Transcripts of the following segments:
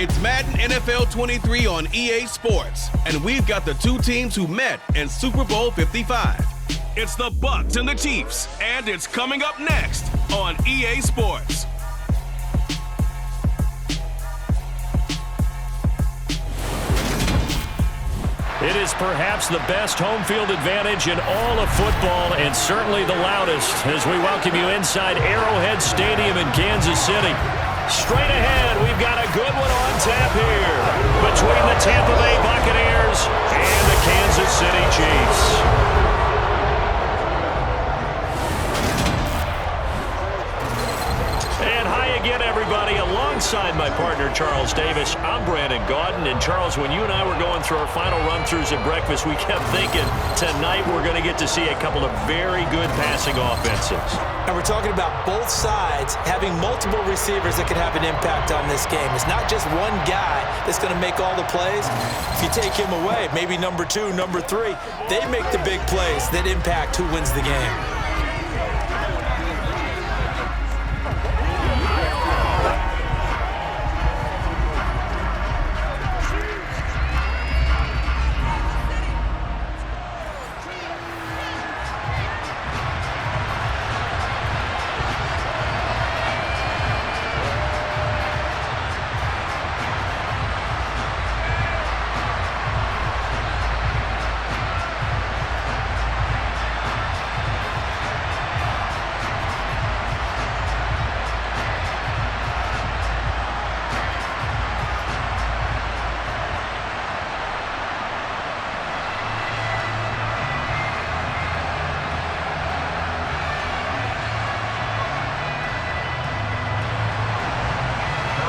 It's Madden NFL 23 on EA Sports, and we've got the two teams who met in Super Bowl 55. It's the Bucs and the Chiefs, and it's coming up next on EA Sports. It is perhaps the best home field advantage in all of football, and certainly the loudest, as we welcome you inside Arrowhead Stadium in Kansas City. Straight ahead, we've got a good one on tap here between the Tampa Bay Buccaneers and the Kansas City Chiefs. Again, everybody, alongside my partner, Charles Davis, I'm Brandon Gaudin. And, Charles, when you and I were going through our final run-throughs at breakfast, we kept thinking tonight we're going to get to see a couple of very good passing offenses. And we're talking about both sides having multiple receivers that could have an impact on this game. It's not just one guy that's going to make all the plays. If you take him away, maybe number 2, number 3, they make the big plays that impact who wins the game.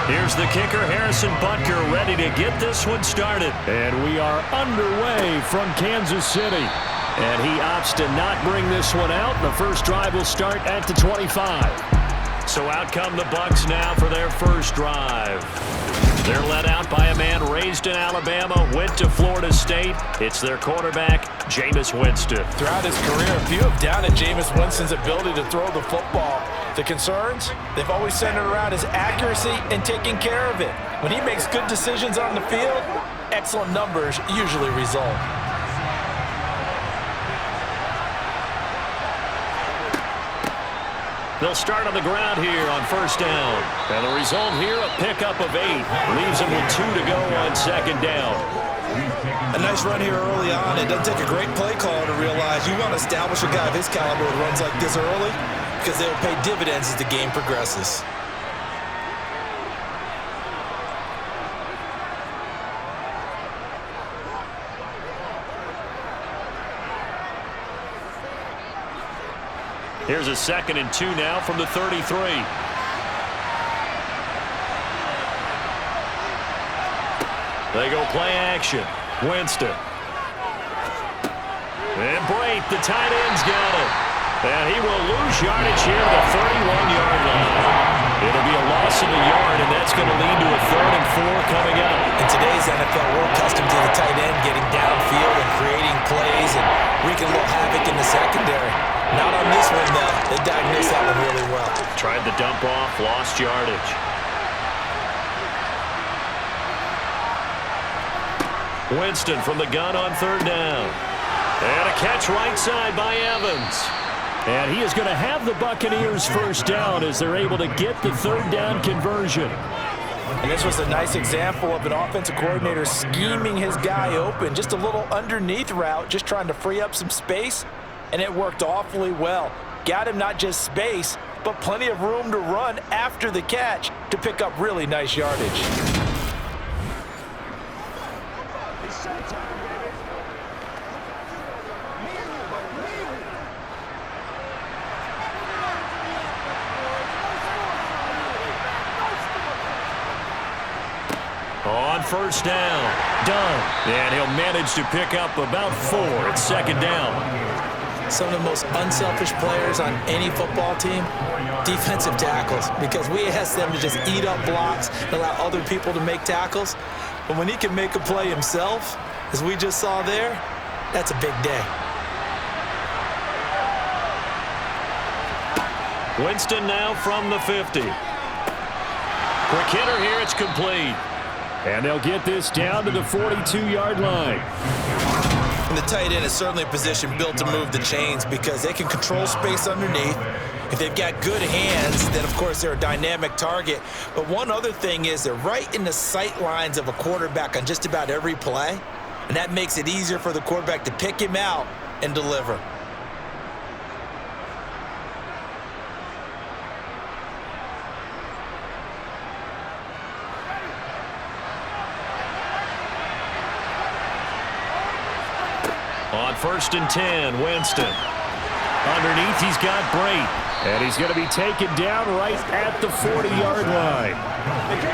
Here's the kicker, Harrison Butker, ready to get this one started. And we are underway from Kansas City. And he opts to not bring this one out. The first drive will start at the 25. So out come the Bucs now for their first drive. They're led out by a man raised in Alabama, went to Florida State. It's their quarterback, Jameis Winston. Throughout his career, few have doubted Jameis Winston's ability to throw the football. The concerns, they've always centered around his accuracy and taking care of it. When he makes good decisions on the field, excellent numbers usually result. They'll start on the ground here on first down. And the result here, a pickup of 8. Leaves them with 2 to go on second down. A nice run here early on. It doesn't take a great play caller to realize you want to establish a guy of his caliber with runs like this early, because they will pay dividends as the game progresses. Here's a 2nd and 2 now from the 33. They go play action. Winston. And Brate, the tight end's got it. And he will lose yardage here to the 31-yard line. It'll be a loss of a yard, and that's going to lead to a 3rd and 4 coming up. In today's NFL, we're accustomed to the tight end getting downfield and creating plays and wreaking a little havoc in the secondary. Not on this one, though. They diagnosed that one really well. Tried the dump off, lost yardage. Winston from the gun on 3rd down. And a catch right side by Evans. And he is going to have the Buccaneers first down as they're able to get the 3rd down conversion. And this was a nice example of an offensive coordinator scheming his guy open. Just a little underneath route, just trying to free up some space. And it worked awfully well. Got him not just space, but plenty of room to run after the catch to pick up really nice yardage. On first down, done. And he'll manage to pick up about 4 at 2nd down. Some of the most unselfish players on any football team, defensive tackles, because we ask them to just eat up blocks and allow other people to make tackles. But when he can make a play himself, as we just saw there, that's a big day. Winston now from the 50. Quick hitter here, it's complete. And they'll get this down to the 42-yard line. And the tight end is certainly a position built to move the chains because they can control space underneath. If they've got good hands, then, of course, they're a dynamic target. But one other thing is they're right in the sight lines of a quarterback on just about every play, and that makes it easier for the quarterback to pick him out and deliver. On 1st and 10, Winston. Underneath, he's got Brate. And he's going to be taken down right at the 40-yard line.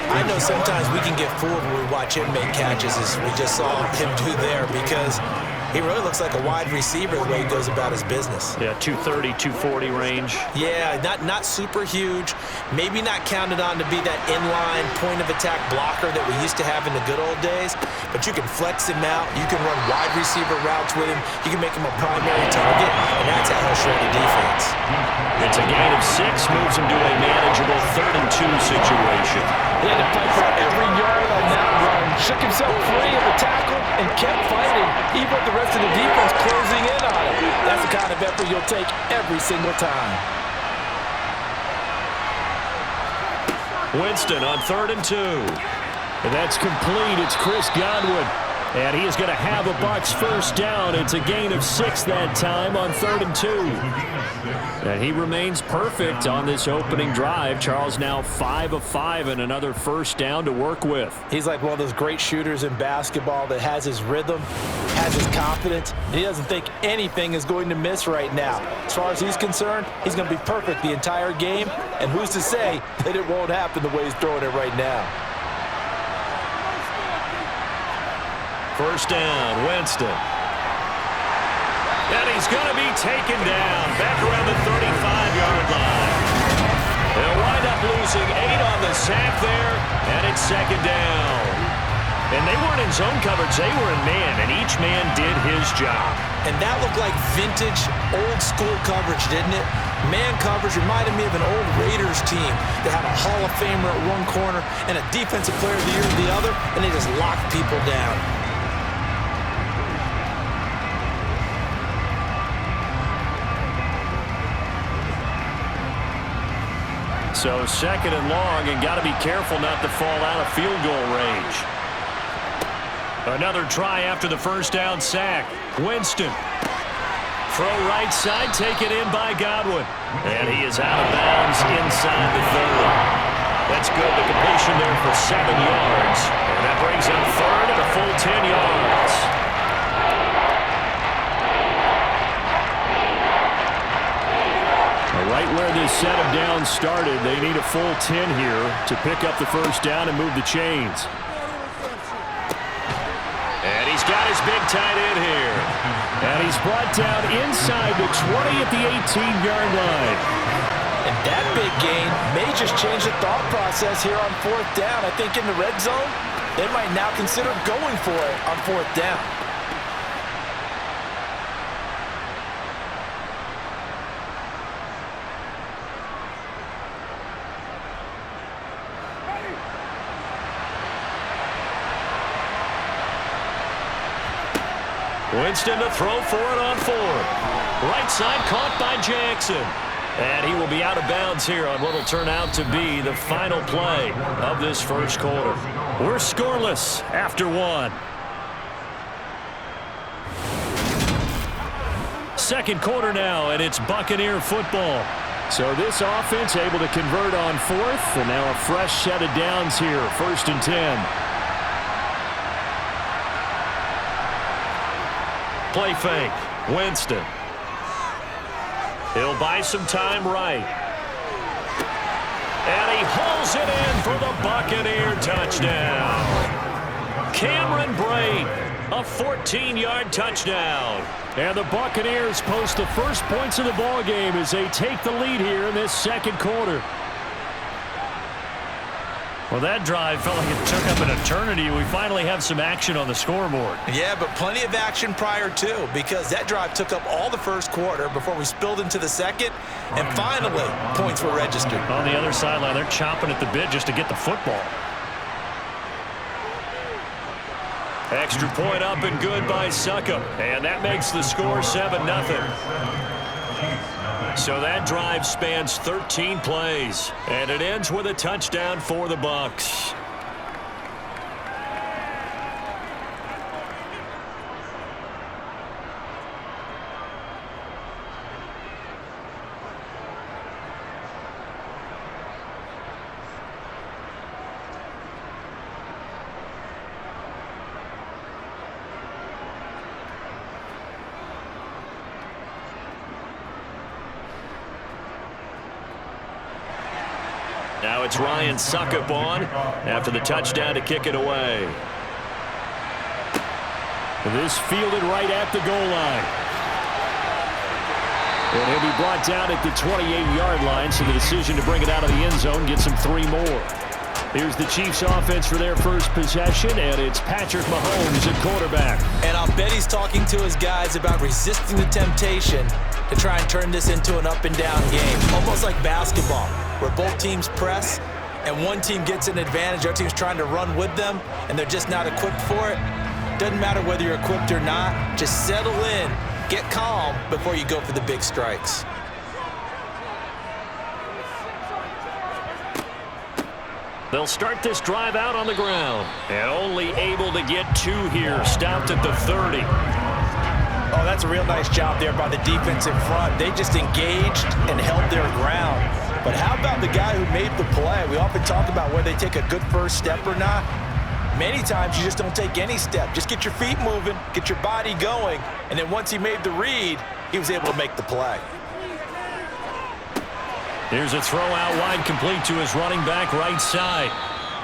I know sometimes we can get fooled when we watch him make catches, as we just saw him do there, because he really looks like a wide receiver the way he goes about his business. Yeah, 230, 240 range. Yeah, not super huge. Maybe not counted on to be that inline point-of-attack blocker that we used to have in the good old days, but you can flex him out. You can run wide receiver routes with him. You can make him a primary target, and that's how he'll shred the defense. It's a gain of 6, moves him to a manageable 3rd and 2 situation. He had to fight for every yard on that run. Shook himself free of the tackle and kept fighting, even with the rest of the defense closing in on him. That's the kind of effort you'll take every single time. Winston on 3rd and 2. And that's complete. It's Chris Godwin. And he is going to have a Bucs first down. It's a gain of 6 that time on 3rd and 2. And he remains perfect on this opening drive. Charles now 5 of 5 and another first down to work with. He's like one of those great shooters in basketball that has his rhythm, has his confidence, and he doesn't think anything is going to miss right now. As far as he's concerned, he's going to be perfect the entire game, and who's to say that it won't happen the way he's throwing it right now. First down, Winston. And he's going to be taken down back around the 35-yard line. They'll wind up losing 8 on the sack there, and it's 2nd down. And they weren't in zone coverage. They were in man, and each man did his job. And that looked like vintage, old-school coverage, didn't it? Man coverage reminded me of an old Raiders team that had a Hall of Famer at one corner and a Defensive Player of the Year at the other, and they just locked people down. So 2nd and long, and got to be careful not to fall out of field goal range. Another try after the first down sack. Winston. Throw right side, taken in by Godwin. And he is out of bounds inside the 30. That's good. The completion there for 7 yards. And that brings him 3rd and a full 10 yards. Right where this set of downs started, they need a full 10 here to pick up the first down and move the chains. And he's got his big tight end here. And he's brought down inside the 20 at the 18-yard line. And that big gain may just change the thought process here on 4th down. I think in the red zone, they might now consider going for it on 4th down. Winston to throw for it on 4th. Right side caught by Jackson. And he will be out of bounds here on what will turn out to be the final play of this first quarter. We're scoreless after 1. Second quarter now, and it's Buccaneer football. So this offense able to convert on 4th, and now a fresh set of downs here, 1st and 10. Play fake. Winston. He'll buy some time right. And he hauls it in for the Buccaneer touchdown. Cameron Brate, a 14-yard touchdown. And the Buccaneers post the first points of the ballgame as they take the lead here in this second quarter. Well, that drive felt like it took up an eternity. We finally have some action on the scoreboard. Yeah, but plenty of action prior to, because that drive took up all the first quarter before we spilled into the second, and finally, points were registered. On the other sideline, they're chomping at the bit just to get the football. Extra point up and good by Suckup. And that makes the score 7-0. So that drive spans 13 plays. And it ends with a touchdown for the Bucs. Now it's Ryan Suckup on after the touchdown to kick it away. This fielded right at the goal line. And he'll be brought down at the 28-yard line, so the decision to bring it out of the end zone gets him 3 more. Here's the Chiefs offense for their first possession, and it's Patrick Mahomes at quarterback. And I'll bet he's talking to his guys about resisting the temptation to try and turn this into an up-and-down game, almost like basketball, where both teams press and one team gets an advantage, our team's trying to run with them, and they're just not equipped for it. Doesn't matter whether you're equipped or not, just settle in, get calm before you go for the big strikes. They'll start this drive out on the ground, and only able to get 2 here, stopped at the 30. Oh, that's a real nice job there by the defense in front. They just engaged and held their ground. But how about the guy who made the play? We often talk about whether they take a good first step or not. Many times you just don't take any step. Just get your feet moving, get your body going, and then once he made the read, he was able to make the play. Here's a throw out wide, complete to his running back right side.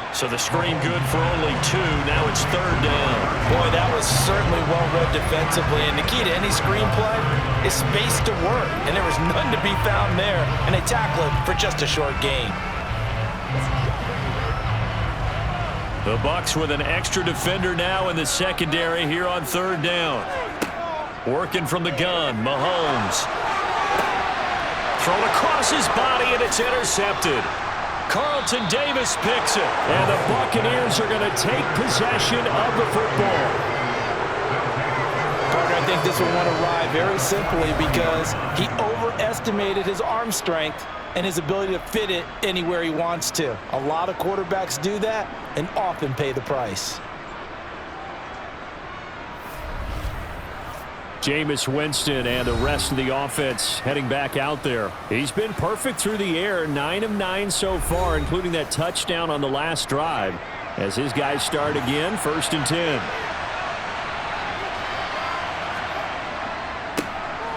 So the screen good for only 2. Now it's 3rd down. Boy, that was certainly well read defensively. And the key to any screenplay is space to work. And there was none to be found there. And they tackle it for just a short gain. The Bucs with an extra defender now in the secondary here on 3rd down. Working from the gun, Mahomes. Thrown across his body, and it's intercepted. Carlton Davis picks it, and the Buccaneers are going to take possession of the football. Partner, I think this will want to ride very simply because he overestimated his arm strength and his ability to fit it anywhere he wants to. A lot of quarterbacks do that and often pay the price. Jameis Winston and the rest of the offense heading back out there. He's been perfect through the air, 9 of 9 so far, including that touchdown on the last drive. As his guys start again, 1st and 10.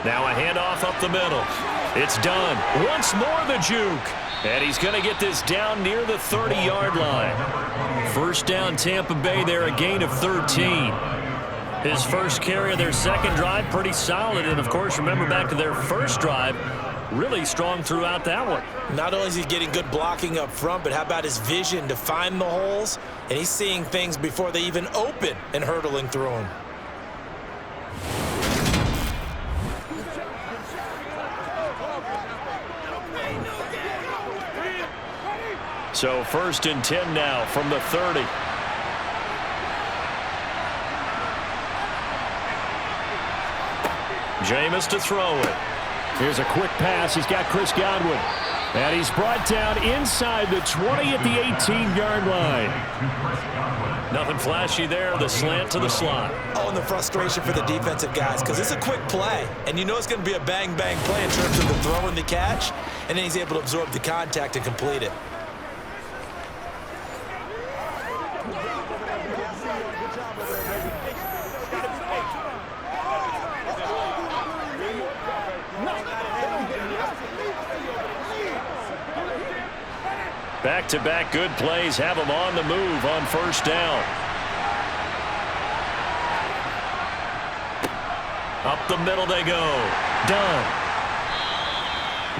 Now a handoff up the middle. It's done. Once more the juke. And he's going to get this down near the 30-yard line. 1st down Tampa Bay there, a gain of 13. His first carry of their second drive, pretty solid. And, of course, remember back to their first drive, really strong throughout that one. Not only is he getting good blocking up front, but how about his vision to find the holes? And he's seeing things before they even open and hurdling through them. So 1st and 10 now from the 30. Jameis to throw it. Here's a quick pass. He's got Chris Godwin. And he's brought down inside the 20 at the 18-yard line. Nothing flashy there. The slant to the slot. Oh, and the frustration for the defensive guys because it's a quick play. And you know it's going to be a bang-bang play in terms of the throw and the catch. And then he's able to absorb the contact and complete it. Back-to-back good plays have him on the move on 1st down. Up the middle they go. Done.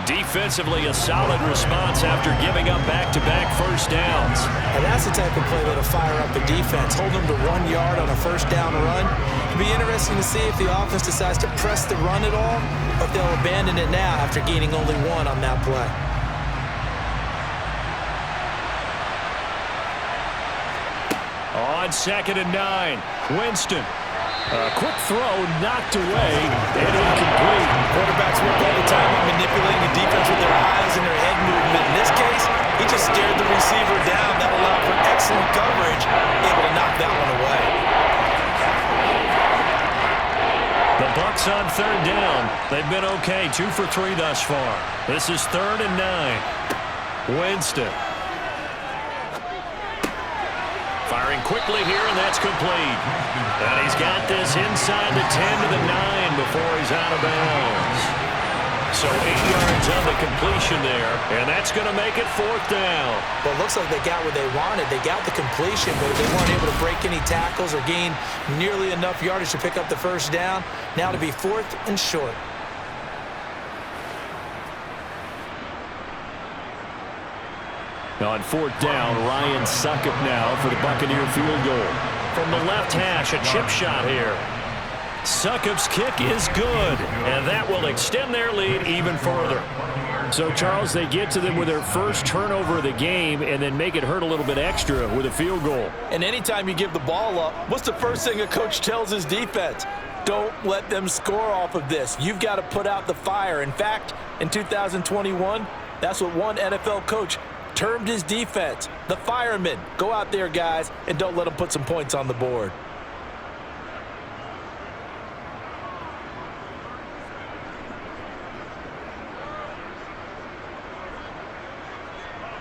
Defensively, a solid response after giving up back-to-back 1st downs. And that's the type of play that'll fire up the defense. Hold them to 1 yard on a 1st down run. It'll be interesting to see if the offense decides to press the run at all or if they'll abandon it now after gaining only 1 on that play. On 2nd and 9, Winston. A quick throw knocked away and incomplete. Quarterbacks work all the time on manipulating the defense with their eyes and their head movement. In this case, he just stared the receiver down. That allowed for excellent coverage, able to knock that one away. The Bucs on 3rd down. They've been okay, 2 for 3 thus far. This is 3rd and 9. Winston. Firing quickly here, and that's complete. And he's got this inside the 10 to the 9 before he's out of bounds. So 8 yards on the completion there, and that's going to make it 4th down. Well, it looks like they got what they wanted. They got the completion, but they weren't able to break any tackles or gain nearly enough yardage to pick up the 1st down. Now to be 4th and short. On 4th down, Ryan Succop now for the Buccaneer field goal. From the left hash, a chip shot here. Succop's kick is good, and that will extend their lead even further. So, Charles, they get to them with their first turnover of the game and then make it hurt a little bit extra with a field goal. And anytime you give the ball up, what's the first thing a coach tells his defense? Don't let them score off of this. You've got to put out the fire. In fact, in 2021, that's what one NFL coach termed his defense, the firemen. Go out there, guys, and don't let them put some points on the board.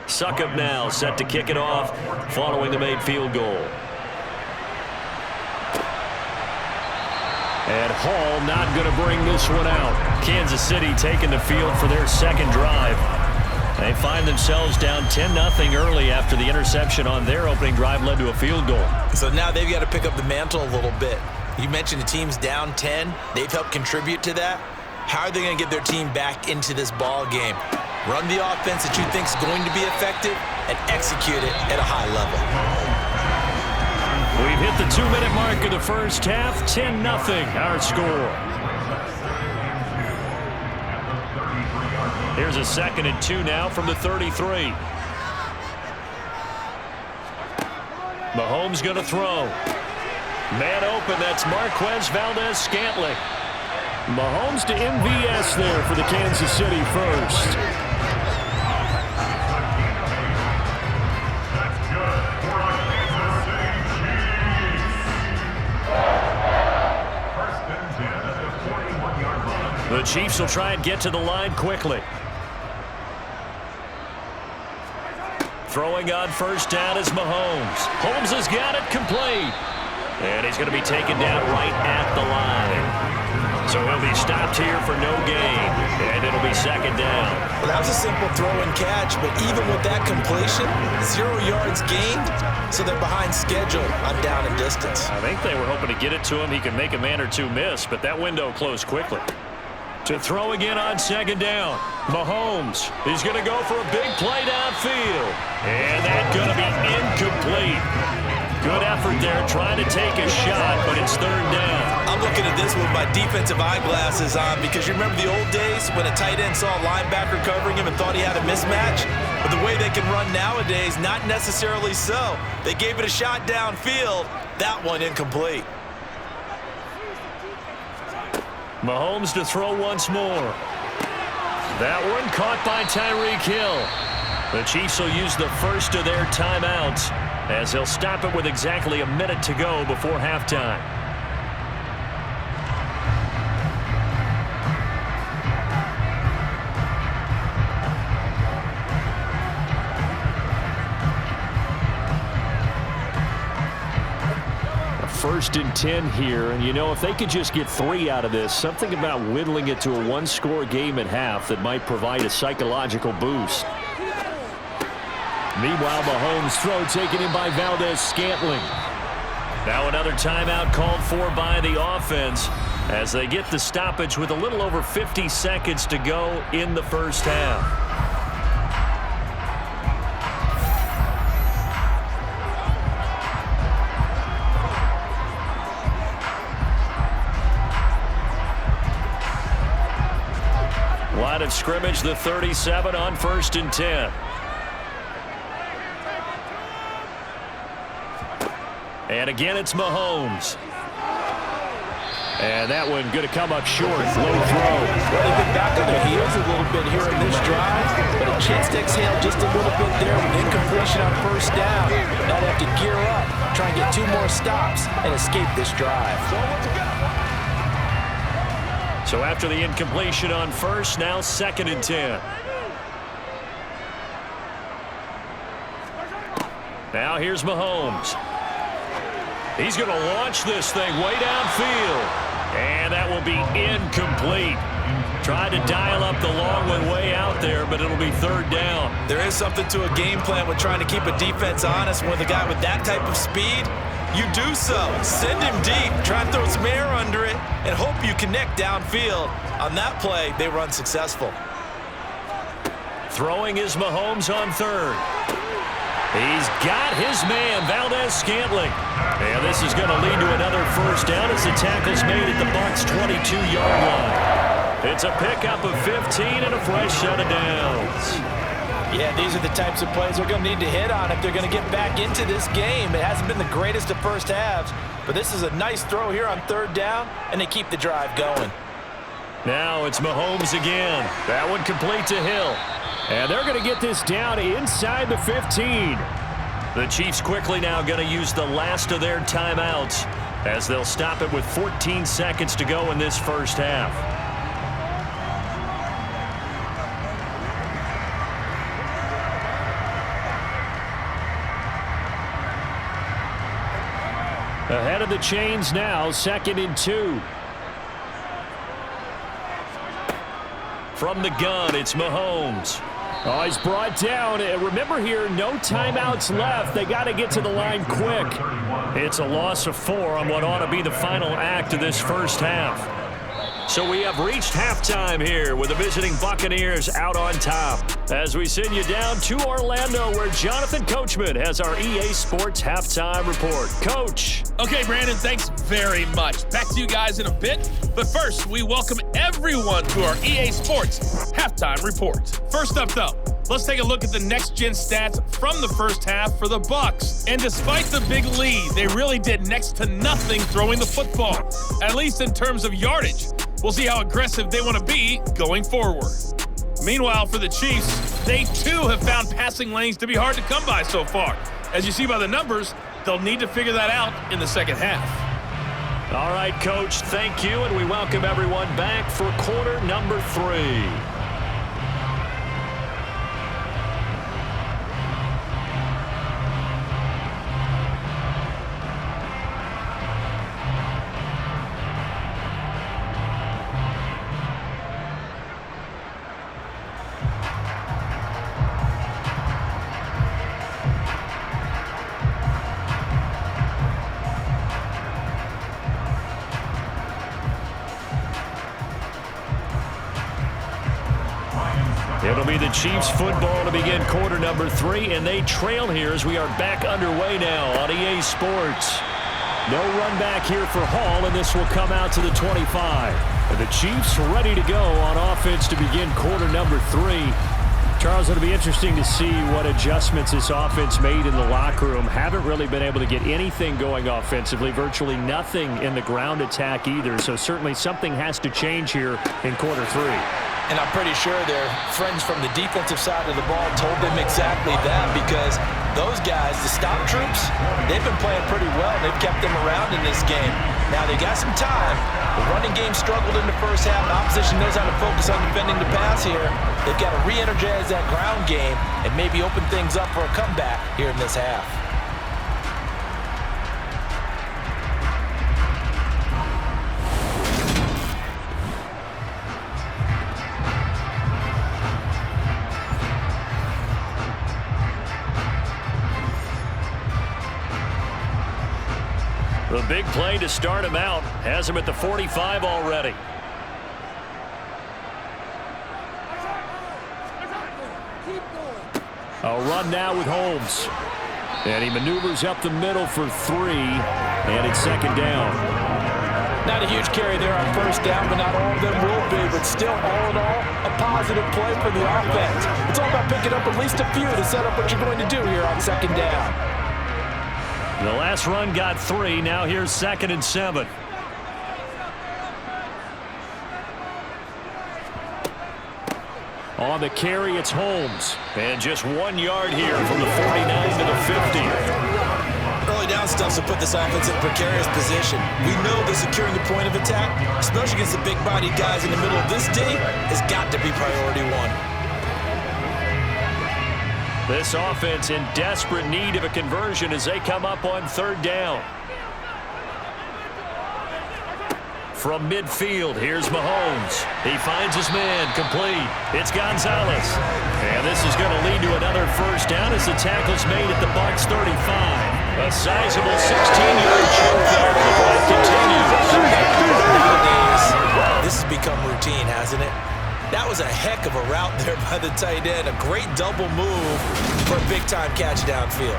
Succop now set to kick it off following the made field goal. And Hall not going to bring this one out. Kansas City taking the field for their 2nd drive. They find themselves down 10-0 early after the interception on their opening drive led to a field goal. So now they've got to pick up the mantle a little bit. You mentioned the team's down 10. They've helped contribute to that. How are they going to get their team back into this ball game? Run the offense that you think is going to be effective and execute it at a high level. We've hit the 2-minute mark of the first half. 10-0 our score. Here's a 2nd and 2 now from the 33. Mahomes going to throw. Man open, that's Marquez Valdez-Scantling. Mahomes to MVS there for the Kansas City first. The Chiefs will try and get to the line quickly. Throwing on 1st down is Mahomes. Holmes has got it complete. And he's going to be taken down right at the line. So he'll be stopped here for no gain. And it'll be 2nd down. Well, that was a simple throw and catch, but even with that completion, 0 yards gained, so they're behind schedule on down and distance. I think they were hoping to get it to him. He could make a man or two miss, but that window closed quickly. To throw again on 2nd down. Mahomes, he's going to go for a big play downfield. And that's going to be incomplete. Good effort there trying to take a shot, but it's 3rd down. I'm looking at this with my defensive eyeglasses on because you remember the old days when a tight end saw a linebacker covering him and thought he had a mismatch? But the way they can run nowadays, not necessarily so. They gave it a shot downfield. That one incomplete. Mahomes to throw once more. That one caught by Tyreek Hill. The Chiefs will use the first of their timeouts as they'll stop it with exactly a minute to go before halftime. First and 10 here, and you know, if they could just get 3 out of this, something about whittling it to a 1-score game at half that might provide a psychological boost. Meanwhile, Mahomes' throw taken in by Valdez-Scantling. Now another timeout called for by the offense as they get the stoppage with a little over 50 seconds to go in the first half. Line of scrimmage, the 37 on 1st and 10. And again, it's Mahomes. And that one going to come up short. Low throw. Well, they've been back on their heels a little bit here in this drive, but a chance to exhale just a little bit there with incompletion on first down. Now they have to gear up, try and get 2 more stops, and escape this drive. So after the incompletion on first, now 2nd and 10. Now here's Mahomes. He's going to launch this thing way downfield. And that will be incomplete. Tried to dial up the long one way out there, but it'll be 3rd down. There is something to a game plan with trying to keep a defense honest. With a guy with that type of speed, you do so. Send him deep, try and throw some air under it, and hope you connect downfield. On that play, they were unsuccessful. Throwing is Mahomes on 3rd. He's got his man, Valdez-Scantling. And this is going to lead to another first down as the tackle's made at the Bucs' 22-yard line. It's a pickup of 15 and a fresh set of downs. Yeah, these are the types of plays they're going to need to hit on if they're going to get back into this game. It hasn't been the greatest of first halves, but this is a nice throw here on 3rd down, and they keep the drive going. Now it's Mahomes again. That one complete to Hill. And they're going to get this down inside the 15. The Chiefs quickly now going to use the last of their timeouts as they'll stop it with 14 seconds to go in this first half. Ahead of the chains now, 2nd and 2. From the gun, it's Mahomes. Oh, he's brought down. Remember here, no timeouts left. They got to get to the line quick. It's a loss of 4 on what ought to be the final act of this first half. So we have reached halftime here with the visiting Buccaneers out on top. As we send you down to Orlando where Jonathan Coachman has our EA Sports halftime report. Coach. Okay, Brandon, thanks very much. Back to you guys in a bit. But first, we welcome everyone to our EA Sports halftime report. First up, though, let's take a look at the next-gen stats from the first half for the Bucs. And despite the big lead, they really did next to nothing throwing the football, at least in terms of yardage. We'll see how aggressive they want to be going forward. Meanwhile, for the Chiefs, they too have found passing lanes to be hard to come by so far. As you see by the numbers, they'll need to figure that out in the second half. All right, Coach, thank you, and we welcome everyone back for quarter number 3. It'll be the Chiefs football to begin quarter number 3, and they trail here as we are back underway now on EA Sports. No run back here for Hall, and this will come out to the 25. And the Chiefs ready to go on offense to begin quarter number 3. Charles, it'll be interesting to see what adjustments this offense made in the locker room. Haven't really been able to get anything going offensively, virtually nothing in the ground attack either. So certainly something has to change here in quarter 3. And I'm pretty sure their friends from the defensive side of the ball told them exactly that, because those guys, the stop troops, they've been playing pretty well. They've kept them around in this game. Now, they got some time. The running game struggled in the first half. The opposition knows how to focus on defending the pass here. They've got to re-energize that ground game and maybe open things up for a comeback here in this half. The big play to start him out has him at the 45 already. A run now with Holmes. And he maneuvers up the middle for 3, and it's second down. Not a huge carry there on first down, but not all of them will be. But still, all in all, a positive play for the offense. It's all about picking up at least a few to set up what you're going to do here on second down. The last run got 3. Now here's 2nd and 7. On the carry, it's Holmes. And just 1 yard here from the 49 to the 50. Early down stuff to put this offense in a precarious position. We know that securing the point of attack, especially against the big-bodied guys in the middle of this D, has got to be priority 1. This offense in desperate need of a conversion as they come up on 3rd down. From midfield, here's Mahomes. He finds his man, complete. It's Gonzalez. And this is going to lead to another 1st down as the tackle's made at the Bucs 35. A sizable 16-yard chunk there. The drive continues. Nowadays, this has become routine, hasn't it? That was a heck of a route there by the tight end. A great double move for a big-time catch downfield.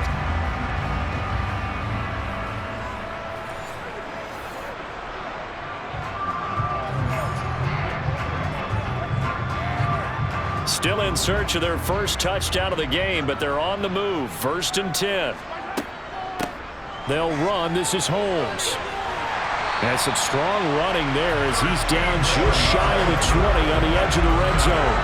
Still in search of their first touchdown of the game, but they're on the move. 1st and 10. They'll run. This is Holmes. And some strong running there as he's down just shy of the 20 on the edge of the red zone.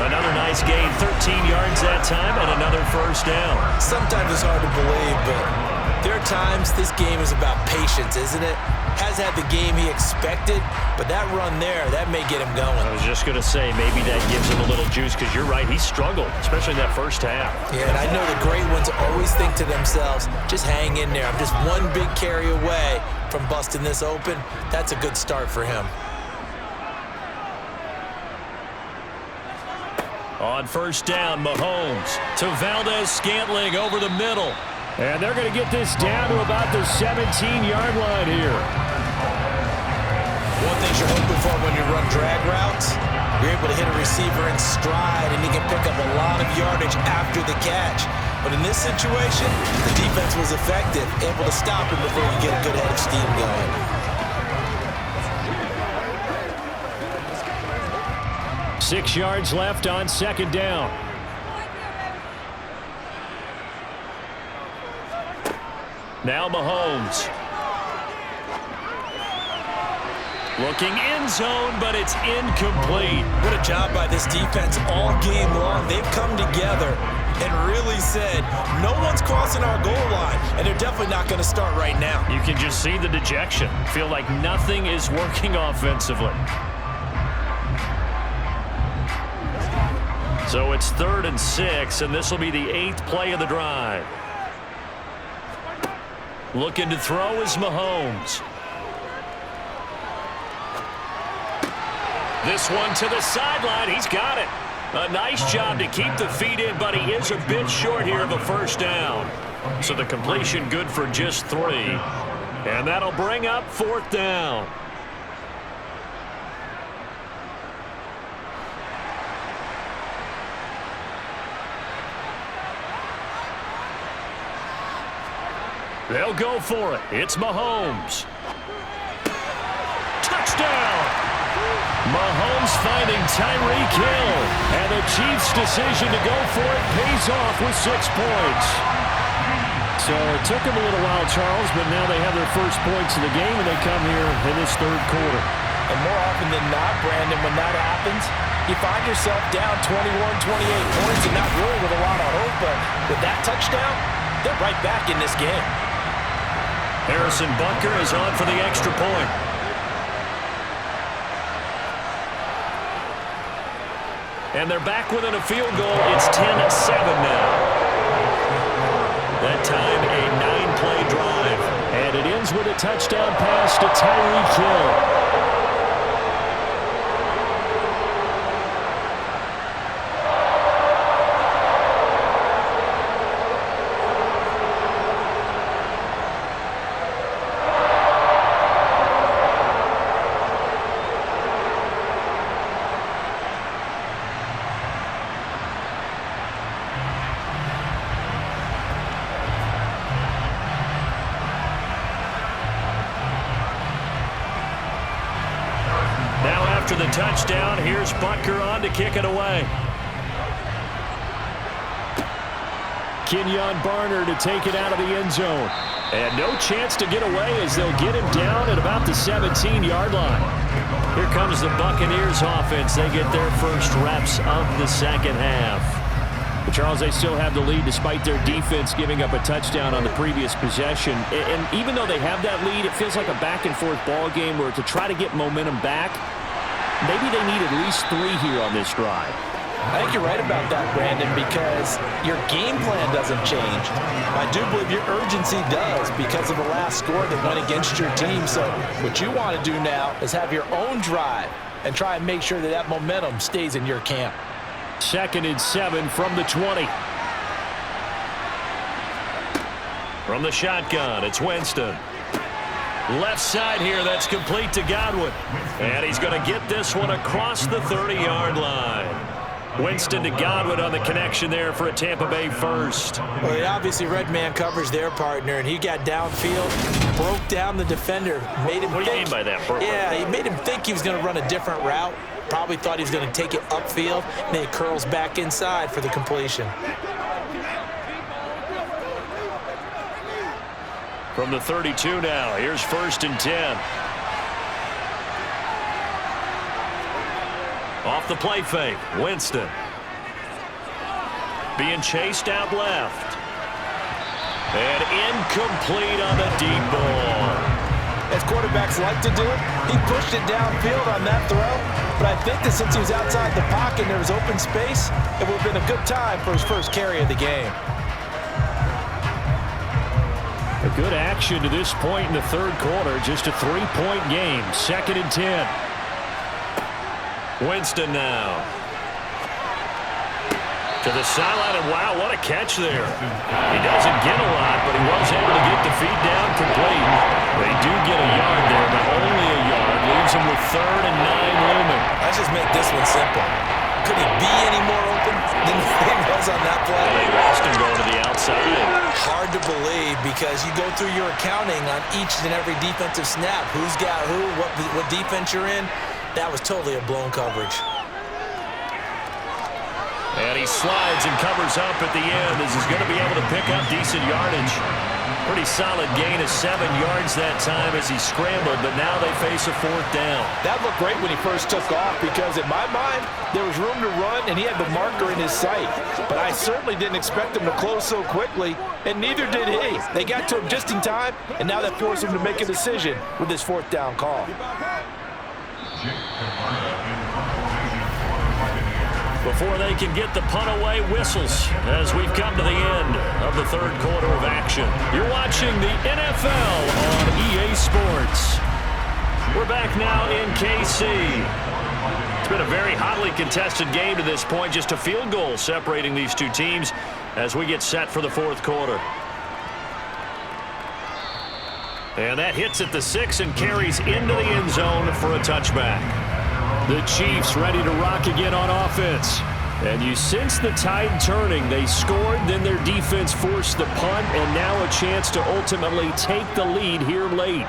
Another nice gain, 13 yards that time, and another 1st down. Sometimes it's hard to believe, but there are times this game is about patience, isn't it? Has had the game he expected, but that run there, that may get him going. I was just going to say, maybe that gives him a little juice, because you're right, he struggled, especially in that 1st half. Yeah, and I know the great ones always think to themselves, just hang in there. I'm just one big carry away from busting this open. That's a good start for him. On 1st down, Mahomes to Valdez-Scantling over the middle. And they're going to get this down to about the 17-yard line here. One thing you're hoping for when you run drag routes, you're able to hit a receiver in stride, and he can pick up a lot of yardage after the catch. But in this situation, the defense was effective, able to stop him before you get a good head of steam going. Six yards left on 2nd down. Now Mahomes. Looking end zone, but it's incomplete. What a job by this defense all game long. They've come together and really said, no one's crossing our goal line, and they're definitely not going to start right now. You can just see the dejection. Feel like nothing is working offensively. So it's 3rd and 6, and this will be the 8th play of the drive. Looking to throw is Mahomes. This one to the sideline. He's got it. A nice job to keep the feet in, but he is a bit short here of a 1st down. So the completion good for just 3. And that'll bring up 4th down. They'll go for it. It's Mahomes. Touchdown! Mahomes finding Tyreek Hill. And the Chiefs' decision to go for it pays off with 6 points. So it took them a little while, Charles, but now they have their first points of the game, and they come here in this 3rd quarter. And more often than not, Brandon, when that happens, you find yourself down 21, 28 points and not really with a lot of hope. But with that touchdown, they're right back in this game. Harrison Butker is on for the extra point. And they're back within a field goal. It's 10-7 now. That time, a 9-play drive. And it ends with a touchdown pass to Tyreek Hill. After the touchdown, here's Butker on to kick it away. Kenyon Barner to take it out of the end zone. And no chance to get away as they'll get him down at about the 17-yard line. Here comes the Buccaneers offense. They get their first reps of the second half. But Charles, they still have the lead despite their defense giving up a touchdown on the previous possession. And even though they have that lead, it feels like a back-and-forth ball game where to try to get momentum back, maybe they need at least 3 here on this drive. I think you're right about that, Brandon, because your game plan doesn't change. I do believe your urgency does because of the last score that went against your team. So what you want to do now is have your own drive and try and make sure that that momentum stays in your camp. 2nd and 7 from the 20. From the shotgun, it's Winston. Left side here, that's complete to Godwin. And he's going to get this one across the 30-yard line. Winston to Godwin on the connection there for a Tampa Bay first. Well, he obviously read man coverage their partner, and he got downfield, broke down the defender, made him What do you mean by that? Yeah, he made him think he was going to run a different route. Probably thought he was going to take it upfield, and then he curls back inside for the completion. From the 32 now, here's 1st and 10. Off the play fake, Winston. Being chased out left. And incomplete on the deep ball. As quarterbacks like to do, he pushed it downfield on that throw. But I think that since he was outside the pocket and there was open space, it would have been a good time for his first carry of the game. A good action to this point in the 3rd quarter. Just a 3-point game. 2nd and 10. Winston now. To the sideline, and wow, what a catch there. He doesn't get a lot, but he was able to get the feet down complete. They do get a yard there, but only a yard. Leaves him with 3rd and 9 looming. Let's just make this one simple. Could he be any more open than he was on that play? They lost him going to the outside. Hard to believe because you go through your accounting on each and every defensive snap. Who's got who, what defense you're in. That was totally a blown coverage. And he slides and covers up at the end as he's going to be able to pick up decent yardage. Pretty solid gain of 7 yards that time as he scrambled, but now they face a 4th down. That looked great when he first took off because in my mind, there was room to run and he had the marker in his sight. But I certainly didn't expect him to close so quickly, and neither did he. They got to him just in time, and now that forced him to make a decision with this 4th down call. Before they can get the punt away, whistles as we've come to the end of the 3rd quarter of action. You're watching the NFL on EA Sports. We're back now in KC. It's been a very hotly contested game to this point. Just a field goal separating these two teams as we get set for the 4th quarter. And that hits at the 6 and carries into the end zone for a touchback. The Chiefs ready to rock again on offense. And you sense the tide turning. They scored, then their defense forced the punt, and now a chance to ultimately take the lead here late.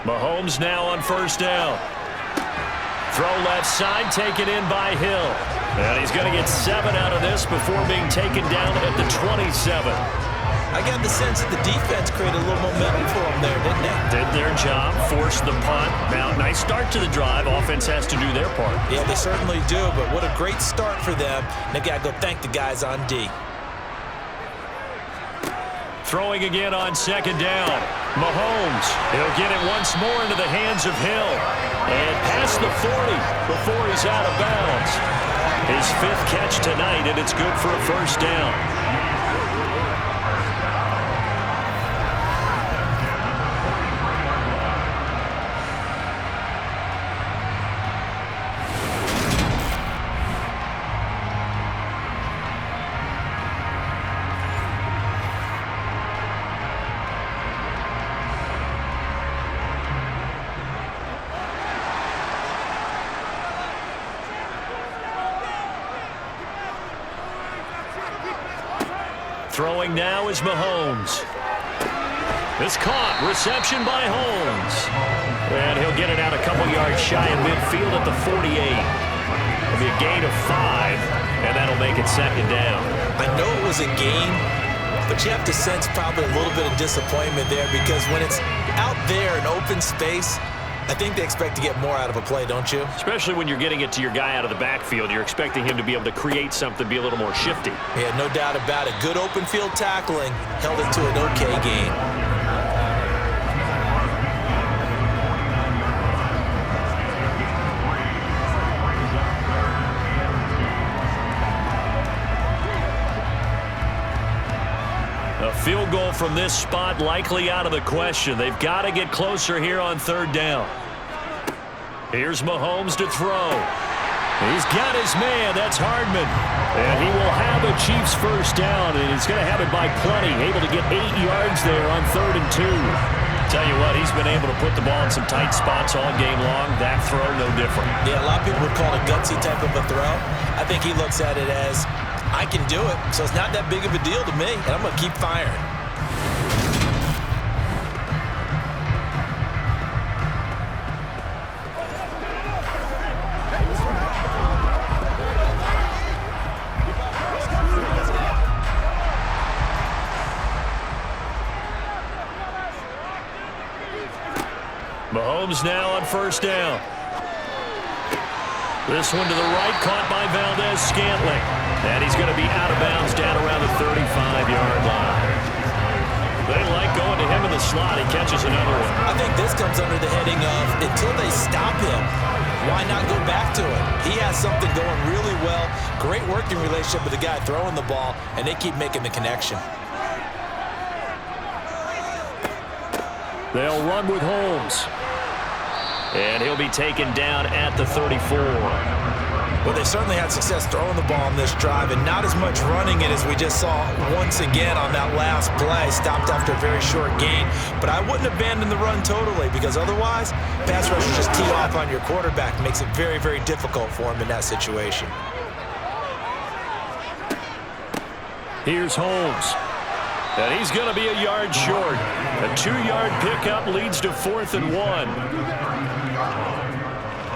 Mahomes now on 1st down. Throw left side, taken in by Hill. And he's going to get 7 out of this before being taken down at the 27. I got the sense that the defense created a little momentum for them there, didn't they? Did their job, forced the punt. Now, nice start to the drive. Offense has to do their part. Yeah, they certainly do, but what a great start for them. They got to go thank the guys on D. Throwing again on 2nd down. Mahomes, he'll get it once more into the hands of Hill. And past the 40 before he's out of bounds. His 5th catch tonight, and it's good for a 1st down. Throwing now is Mahomes. It's caught. Reception by Holmes. And he'll get it out a couple yards shy of midfield at the 48. It'll be a gain of 5, and that'll make it 2nd down. I know it was a gain, But you have to sense probably a little bit of disappointment there because when it's out there in open space, I think they expect to get more out of a play, don't you? Especially when you're getting it to your guy out of the backfield. You're expecting him to be able to create something, be a little more shifty. Yeah, no doubt about it. Good open field tackling held it to an okay gain. A field goal from this spot likely out of the question. They've got to get closer here on third down. Here's Mahomes to throw. He's got his man. That's Hardman. And he will have a Chiefs first down, and he's going to have it by plenty. Able to get 8 yards there on 3rd and 2. Tell you what, he's been able to put the ball in some tight spots all game long. That throw, no different. Yeah, a lot of people would call it a gutsy type of a throw. I think he looks at it as, I can do it, so it's not that big of a deal to me, and I'm going to keep firing. Mahomes now on first down. This one to the right, caught by Valdez-Scantling. And he's going to be out of bounds down around the 35-yard line. They like going to him in the slot. He catches another one. I think this comes under the heading of, until they stop him, why not go back to it? He has something going really well. Great working relationship with the guy throwing the ball, and they keep making the connection. They'll run with Holmes. And he'll be taken down at the 34. Well, they certainly had success throwing the ball on this drive, and not as much running it as we just saw once again on that last play. Stopped after a very short gain. But I wouldn't abandon the run totally, because otherwise, pass rushers just tee off on your quarterback. Makes it very, very difficult for him in that situation. Here's Holmes. And he's going to be a yard short. A 2-yard pickup leads to 4th and 1.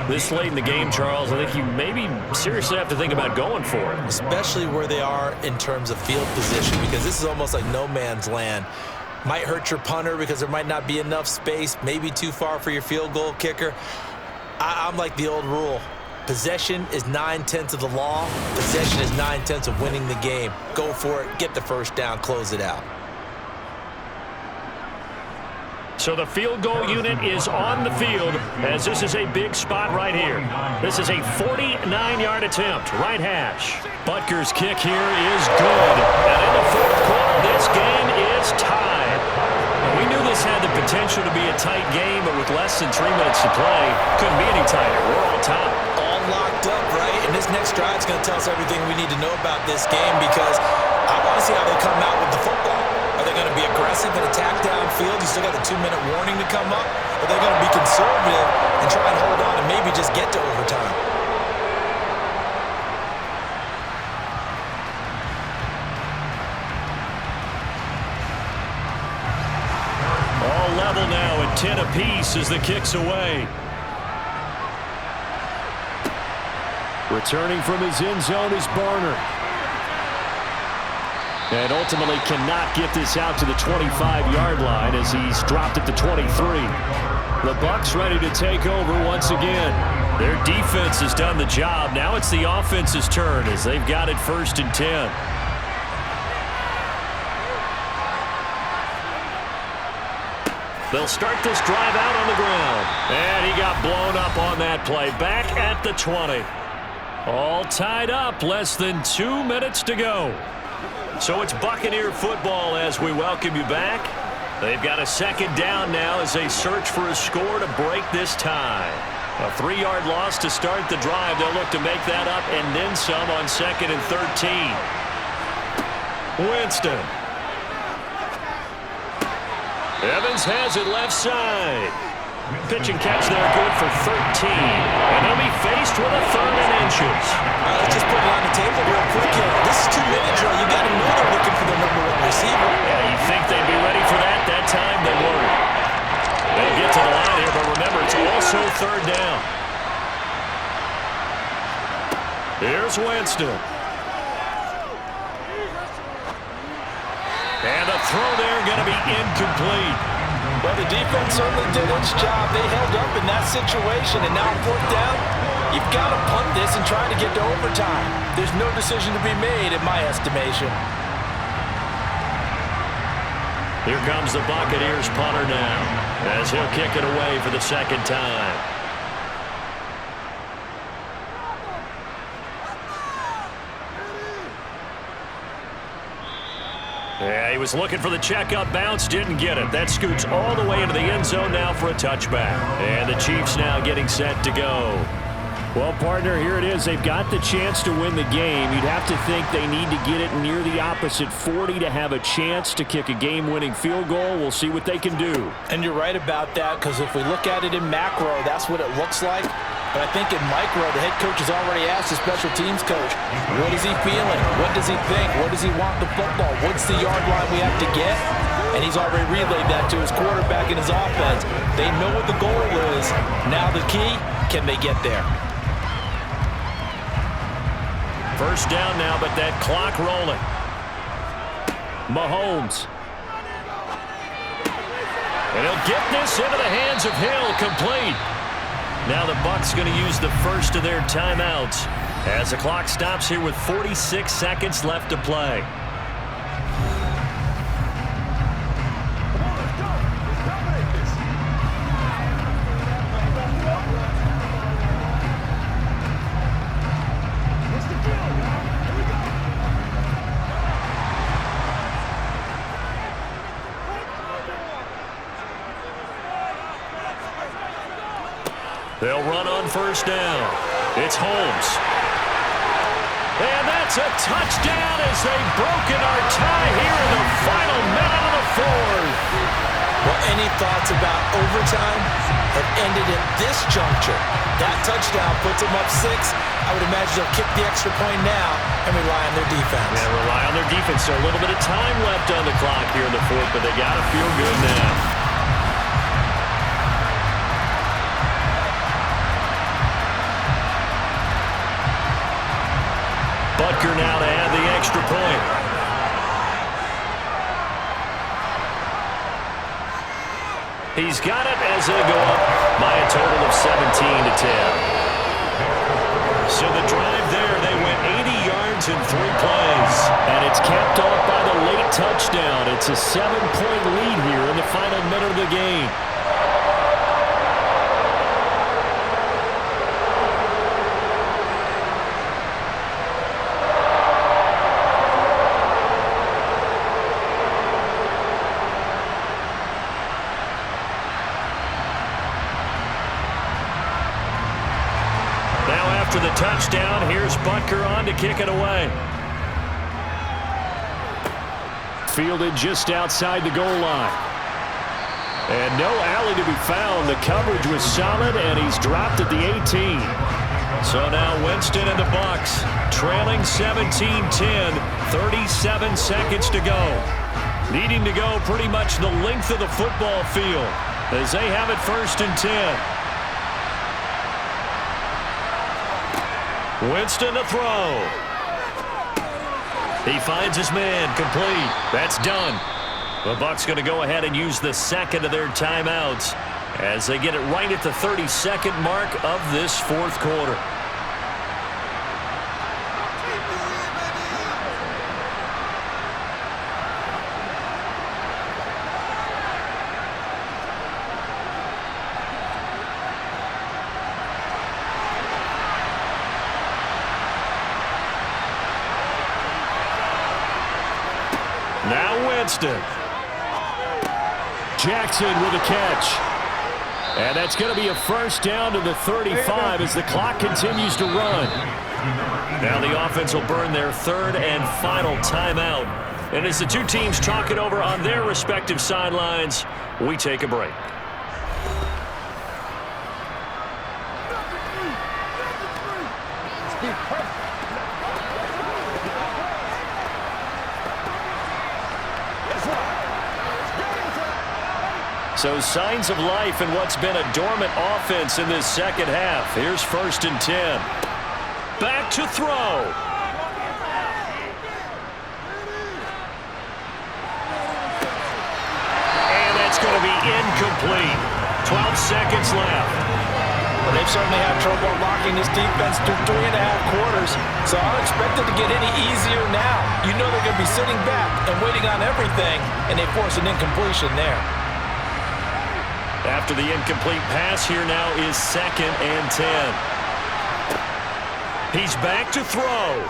This late in the game, Charles, I think you maybe seriously have to think about going for it. Especially where they are in terms of field position, because this is almost like no man's land. Might hurt your punter because there might not be enough space, maybe too far for your field goal kicker. I'm like the old rule. Possession is 9/10 of the law. Possession is 9/10 of winning the game. Go for it, get the first down, close it out. So the field goal unit is on the field as this is a big spot right here. This is a 49-yard attempt, right hash. Butker's kick here is good. And in the 4th quarter, this game is tied. And we knew this had the potential to be a tight game, but with less than 3 minutes to play, couldn't be any tighter. We're all tied. All locked up, right? And this next drive is going to tell us everything we need to know about this game, because I want to see how they come out with the football. Are they going to be aggressive and attack downfield? You still got the 2-minute warning to come up? Or are they going to be conservative and try and hold on and maybe just get to overtime? All level now at 10 apiece as the kick's away. Returning from his end zone is Barner. And ultimately cannot get this out to the 25-yard line as he's dropped at the 23. The Bucs ready to take over once again. Their defense has done the job. Now it's the offense's turn as they've got it 1st and 10. They'll start this drive out on the ground. And he got blown up on that play. Back at the 20. All tied up. Less than 2 minutes to go. So it's Buccaneer football as we welcome you back. They've got a 2nd down now as they search for a score to break this tie. A 3-yard loss to start the drive. They'll look to make that up and then some on 2nd and 13. Winston. Evans has it left side. Pitch and catch there good for 13. And he'll be faced with a 3rd and inches. Let's just put it on the table real quick here. This is 2-minute drill. You got to know they're looking for the #1 receiver. Yeah, you think they'd be ready for that? That time they weren't. They get to the line here, but remember, it's also 3rd down. Here's Winston. throw there going to be incomplete. Well, the defense certainly did its job. They held up in that situation, and now 4th down, you've got to punt this and try to get to overtime. There's no decision to be made in my estimation. Here comes the Buccaneers punter now, as he'll kick it away for the 2nd time. Yeah, he was looking for the checkup bounce, didn't get it. That scoots all the way into the end zone now for a touchback. And the Chiefs now getting set to go. Well, partner, here it is. They've got the chance to win the game. You'd have to think they need to get it near the opposite 40 to have a chance to kick a game-winning field goal. We'll see what they can do. And you're right about that, because if we look at it in macro, that's what it looks like. But I think in micro, the head coach has already asked the special teams coach, what is he feeling? What does he think? Where does he want the football? What's the yard line we have to get? And he's already relayed that to his quarterback and his offense. They know what the goal is. Now the key, can they get there? First down now, but that clock rolling. Mahomes. And he'll get this into the hands of Hill, complete. Now the Bucs going to use the first of their timeouts as the clock stops here with 46 seconds left to play. They'll run on first down. It's Holmes. And that's a touchdown as they've broken our tie here in the final minute of the 4th. Well, any thoughts about overtime have ended at this juncture. That touchdown puts them up 6. I would imagine they'll kick the extra point now and rely on their defense. Yeah, rely on their defense. So a little bit of time left on the clock here in the 4th, but they got to feel good now. Butker now to add the extra point. He's got it as they go up by a total of 17-10. So the drive there, they went 80 yards in 3 plays. And it's capped off by the late touchdown. It's a 7-point lead here in the final minute of the game. After the touchdown, here's Butker on to kick it away. Fielded just outside the goal line. And no alley to be found. The coverage was solid, and he's dropped at the 18. So now Winston and the Bucs trailing 17-10, 37 seconds to go. Needing to go pretty much the length of the football field as they have it 1st and 10. Winston to throw. He finds his man, complete. That's done. The Bucs going to go ahead and use the 2nd of their timeouts as they get it right at the 32nd mark of this 4th quarter. Now Winston. Jackson with a catch. And that's going to be a first down to the 35 as the clock continues to run. Now the offense will burn their 3rd and final timeout. And as the two teams talk it over on their respective sidelines, we take a break. So signs of life in what's been a dormant offense in this 2nd half. Here's 1st and 10. Back to throw. seconds left. Well, they've certainly had trouble locking this defense through 3.5 quarters, so I don't expect it to get any easier now. You know they're going to be sitting back and waiting on everything, and they force an incompletion there. After the incomplete pass, here now is 2nd and 10. He's back to throw.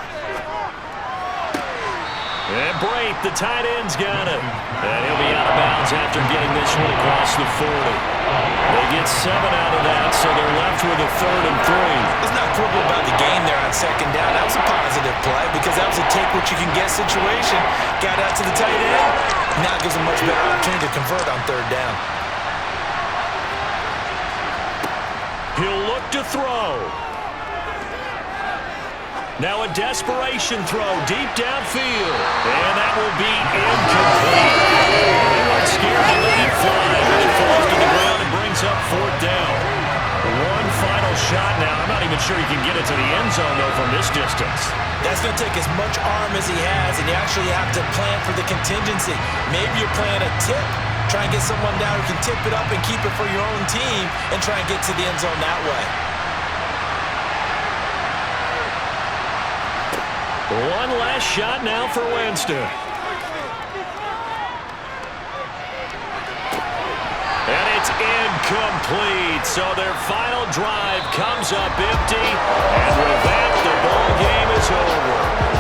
And Brate, the tight end's got it. And he'll be out of bounds after getting this one across the 40. They get 7 out of that, so they're left with a 3rd and 3. Let's not quibble about the game there on 2nd down. That was a positive play because that was a take-what-you-can-get situation. Got out to the tight end. Now it gives them much better opportunity to convert on 3rd down. He'll look to throw. Now a desperation throw deep downfield. And that will be incomplete. They weren't scared to let it fly. It falls to the ground and brings up 4th down. One final shot now. I'm not even sure he can get it to the end zone, though, from this distance. That's going to take as much arm as he has, and you actually have to plan for the contingency. Maybe you're playing a tip. Try and get someone down who can tip it up and keep it for your own team and try and get to the end zone that way. One last shot now for Winston. And it's incomplete. So their final drive comes up empty. And with that, the ball game is over.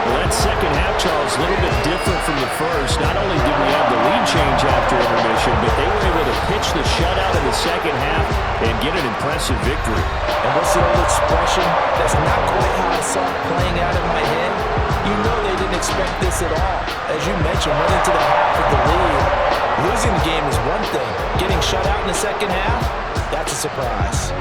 Well, that second half, Charles, a little bit different from the first. Not only did we have the lead change after intermission, but they were able to pitch the shutout in the second half and get an impressive victory. And what's the old expression? That's not quite how I saw it playing out in my head. You know they didn't expect this at all. As you mentioned, went into the half with the lead. Losing the game is one thing. Getting shut out in the second half, that's a surprise.